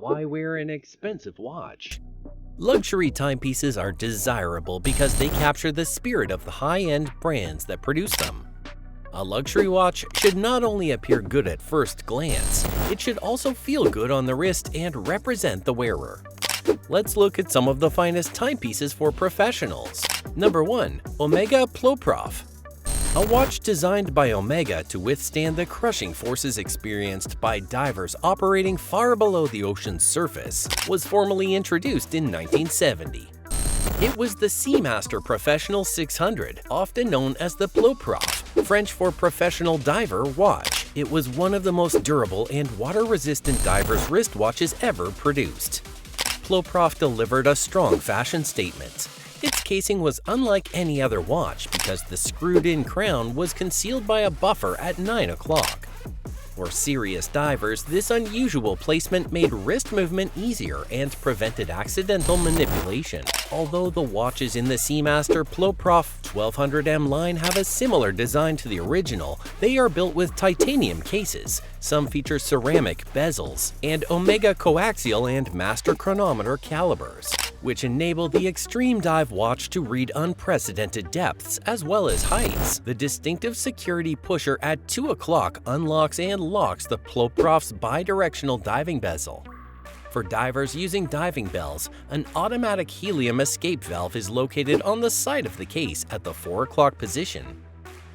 Why wear an expensive watch? Luxury timepieces are desirable because they capture the spirit of the high-end brands that produce them. A luxury watch should not only appear good at first glance, it should also feel good on the wrist and represent the wearer. Let's look at some of the finest timepieces for professionals. Number 1. Omega Ploprof. A watch designed by Omega to withstand the crushing forces experienced by divers operating far below the ocean's surface, was formally introduced in 1970. It was the Seamaster Professional 600, often known as the Ploprof, French for professional diver watch. It was one of the most durable and water-resistant divers' wristwatches ever produced. Ploprof delivered a strong fashion statement. Its casing was unlike any other watch because the screwed-in crown was concealed by a buffer at 9 o'clock. For serious divers, this unusual placement made wrist movement easier and prevented accidental manipulation. Although the watches in the Seamaster Ploprof 1200M line have a similar design to the original, they are built with titanium cases. Some feature ceramic bezels and Omega coaxial and master chronometer calibers, which enable the extreme dive watch to read unprecedented depths as well as heights. The distinctive security pusher at 2 o'clock unlocks and locks the Ploprof's bidirectional diving bezel. For divers using diving bells, an automatic helium escape valve is located on the side of the case at the 4 o'clock position.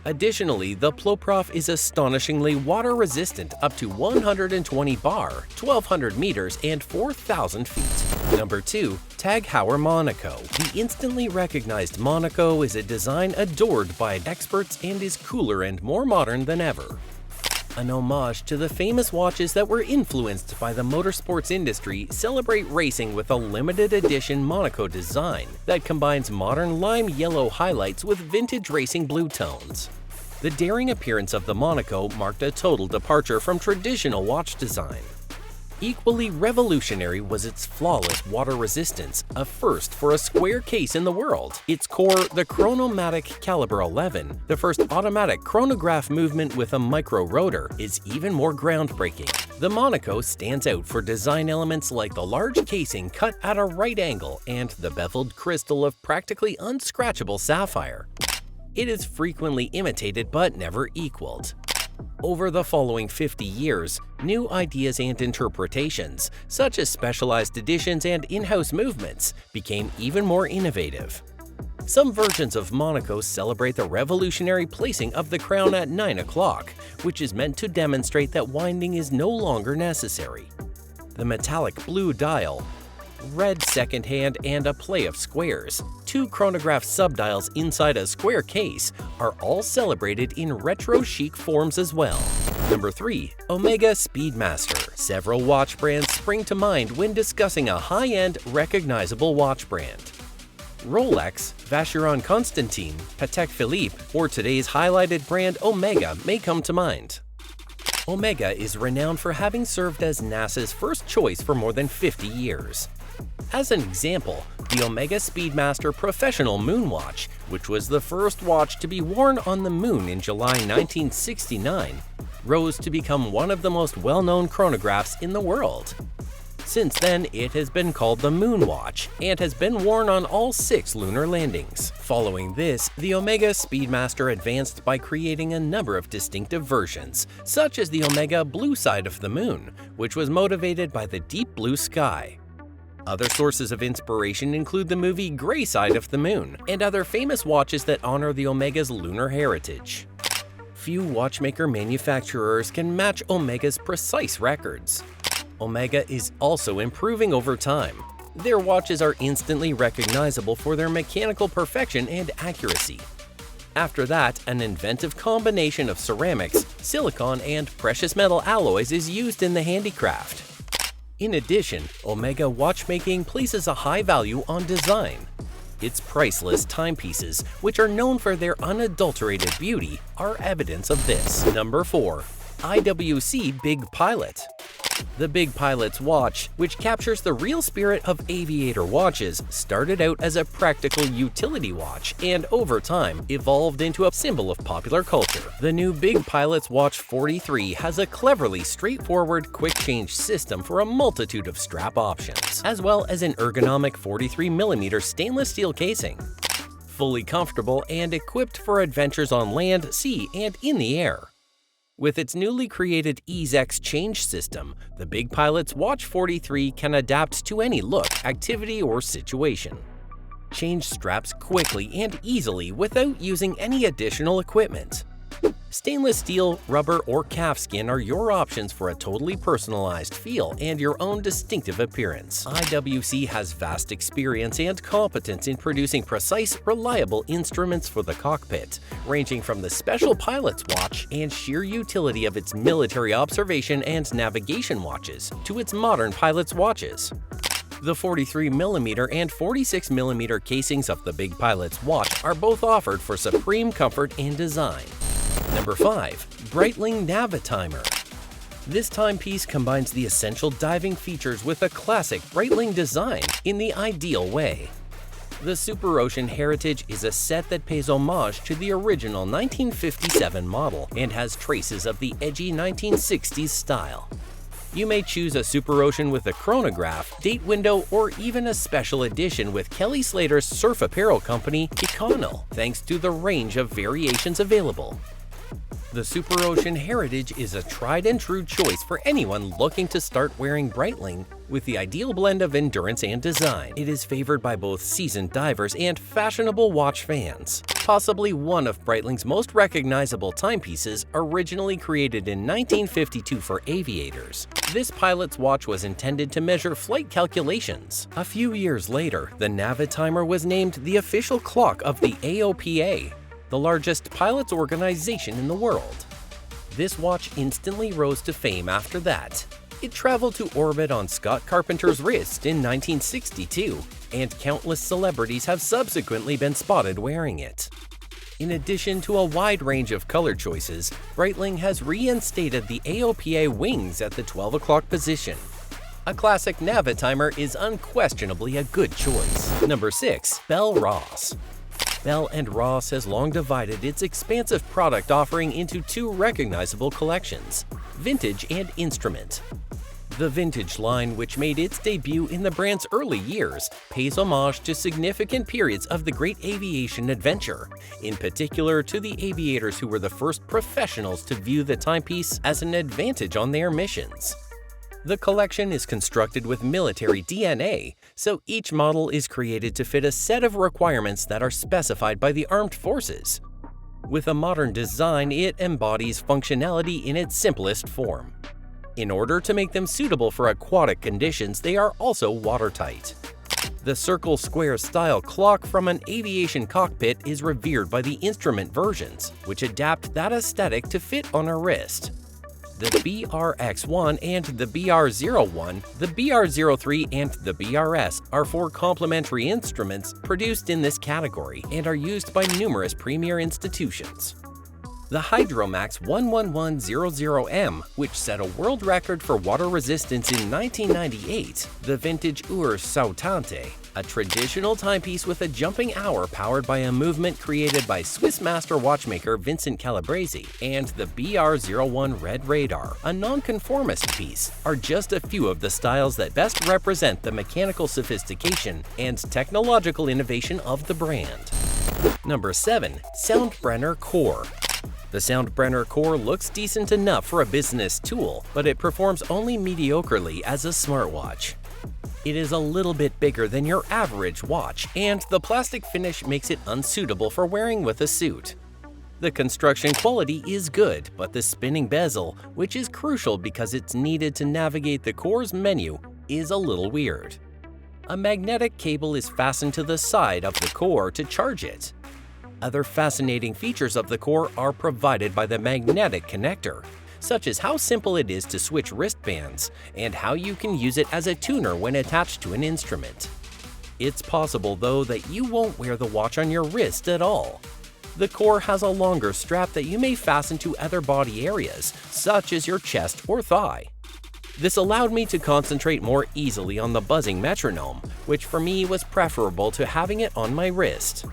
Additionally, the Ploprof is astonishingly water-resistant up to 120 bar, 1,200 meters, and 4,000 feet. Number 2. Tag Heuer Monaco. The instantly recognized Monaco is a design adored by experts and is cooler and more modern than ever. An homage to the famous watches that were influenced by the motorsports industry, celebrate racing with a limited edition Monaco design that combines modern lime yellow highlights with vintage racing blue tones. The daring appearance of the Monaco marked a total departure from traditional watch design. Equally revolutionary was its flawless water resistance, a first for a square case in the world. Its core, the Chronomatic Caliber 11, the first automatic chronograph movement with a micro rotor, is even more groundbreaking. The Monaco stands out for design elements like the large casing cut at a right angle and the beveled crystal of practically unscratchable sapphire. It is frequently imitated but never equaled. Over the following 50 years, new ideas and interpretations, such as specialized editions and in-house movements, became even more innovative. Some versions of Monaco celebrate the revolutionary placing of the crown at 9 o'clock, which is meant to demonstrate that winding is no longer necessary. The metallic blue dial, red second hand, and a play of squares, 2 chronograph subdials inside a square case, are all celebrated in retro chic forms as well. Number 3. Omega Speedmaster. Several watch brands spring to mind when discussing a high-end, recognizable watch brand. Rolex, Vacheron Constantin, Patek Philippe, or today's highlighted brand Omega may come to mind. Omega is renowned for having served as NASA's first choice for more than 50 years. As an example, the Omega Speedmaster Professional Moonwatch, which was the first watch to be worn on the moon in July 1969, rose to become one of the most well-known chronographs in the world. Since then, it has been called the Moonwatch and has been worn on all 6 lunar landings. Following this, the Omega Speedmaster advanced by creating a number of distinctive versions, such as the Omega Blue Side of the Moon, which was motivated by the deep blue sky. Other sources of inspiration include the movie Gray Side of the Moon and other famous watches that honor the Omega's lunar heritage. Few watchmaker manufacturers can match Omega's precise records. Omega is also improving over time. Their watches are instantly recognizable for their mechanical perfection and accuracy. After that, an inventive combination of ceramics, silicon, and precious metal alloys is used in the handicraft. In addition, Omega watchmaking places a high value on design. Its priceless timepieces, which are known for their unadulterated beauty, are evidence of this. Number 4. IWC Big Pilot. The Big Pilot's watch, which captures the real spirit of aviator watches, started out as a practical utility watch and over time evolved into a symbol of popular culture. The new Big Pilot's Watch 43 has a cleverly straightforward quick-change system for a multitude of strap options, as well as an ergonomic 43mm stainless steel casing. Fully comfortable and equipped for adventures on land, sea, and in the air. With its newly created EaseX change system, the Big Pilot's Watch 43 can adapt to any look, activity, or situation. Change straps quickly and easily without using any additional equipment. Stainless steel, rubber, or calfskin are your options for a totally personalized feel and your own distinctive appearance. IWC has vast experience and competence in producing precise, reliable instruments for the cockpit, ranging from the special pilot's watch and sheer utility of its military observation and navigation watches to its modern pilot's watches. The 43mm and 46mm casings of the Big Pilot's watch are both offered for supreme comfort and design. Number 5. Breitling Navitimer. This timepiece combines the essential diving features with a classic Breitling design in the ideal way. The Super Ocean Heritage is a set that pays homage to the original 1957 model and has traces of the edgy 1960s style. You may choose a Super Ocean with a chronograph, date window, or even a special edition with Kelly Slater's surf apparel company, Econo, thanks to the range of variations available. The Super Ocean Heritage is a tried-and-true choice for anyone looking to start wearing Breitling with the ideal blend of endurance and design. It is favored by both seasoned divers and fashionable watch fans. Possibly one of Breitling's most recognizable timepieces, originally created in 1952 for aviators. This pilot's watch was intended to measure flight calculations. A few years later, the Navitimer was named the official clock of the AOPA, the largest pilots' organization in the world. This watch instantly rose to fame after that. It traveled to orbit on Scott Carpenter's wrist in 1962, and countless celebrities have subsequently been spotted wearing it. In addition to a wide range of color choices, Breitling has reinstated the AOPA wings at the 12 o'clock position. A classic Navitimer is unquestionably a good choice. Number 6. Bell Ross. Bell & Ross has long divided its expansive product offering into two recognizable collections, Vintage and Instrument. The Vintage line, which made its debut in the brand's early years, pays homage to significant periods of the great aviation adventure, in particular to the aviators who were the first professionals to view the timepiece as an advantage on their missions. The collection is constructed with military DNA, so each model is created to fit a set of requirements that are specified by the armed forces. With a modern design, it embodies functionality in its simplest form. In order to make them suitable for aquatic conditions, they are also watertight. The circle-square style clock from an aviation cockpit is revered by the instrument versions, which adapt that aesthetic to fit on a wrist. The BRX1 and the BR01, the BR03 and the BRS are four complementary instruments produced in this category and are used by numerous premier institutions. The Hydromax 11100M, which set a world record for water resistance in 1998, the vintage Urs Sautante, a traditional timepiece with a jumping hour powered by a movement created by Swiss master watchmaker Vincent Calabrese, and the BR01 Red Radar, a nonconformist piece, are just a few of the styles that best represent the mechanical sophistication and technological innovation of the brand. Number 7. Soundbrenner Core. The Soundbrenner Core looks decent enough for a business tool, but it performs only mediocrely as a smartwatch. It is a little bit bigger than your average watch, and the plastic finish makes it unsuitable for wearing with a suit. The construction quality is good, but the spinning bezel, which is crucial because it's needed to navigate the Core's menu, is a little weird. A magnetic cable is fastened to the side of the Core to charge it. Other fascinating features of the Core are provided by the magnetic connector, such as how simple it is to switch wristbands and how you can use it as a tuner when attached to an instrument. It's possible, though, that you won't wear the watch on your wrist at all. The Core has a longer strap that you may fasten to other body areas, such as your chest or thigh. This allowed me to concentrate more easily on the buzzing metronome, which for me was preferable to having it on my wrist.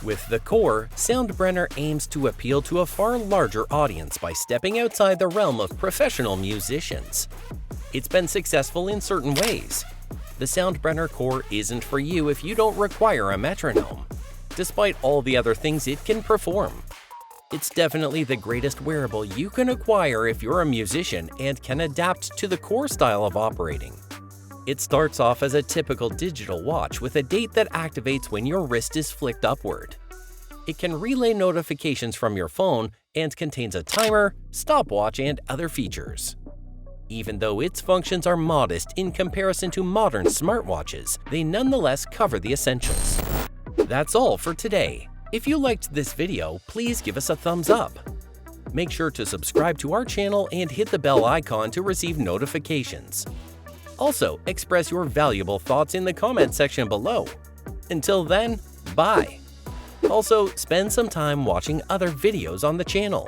With the Core, Soundbrenner aims to appeal to a far larger audience by stepping outside the realm of professional musicians. It's been successful in certain ways. The Soundbrenner Core isn't for you if you don't require a metronome, despite all the other things it can perform. It's definitely the greatest wearable you can acquire if you're a musician and can adapt to the Core style of operating. It starts off as a typical digital watch with a date that activates when your wrist is flicked upward. It can relay notifications from your phone and contains a timer, stopwatch, and other features. Even though its functions are modest in comparison to modern smartwatches, they nonetheless cover the essentials. That's all for today. If you liked this video, please give us a thumbs up. Make sure to subscribe to our channel and hit the bell icon to receive notifications. Also, express your valuable thoughts in the comment section below. Until then, bye! Also, spend some time watching other videos on the channel.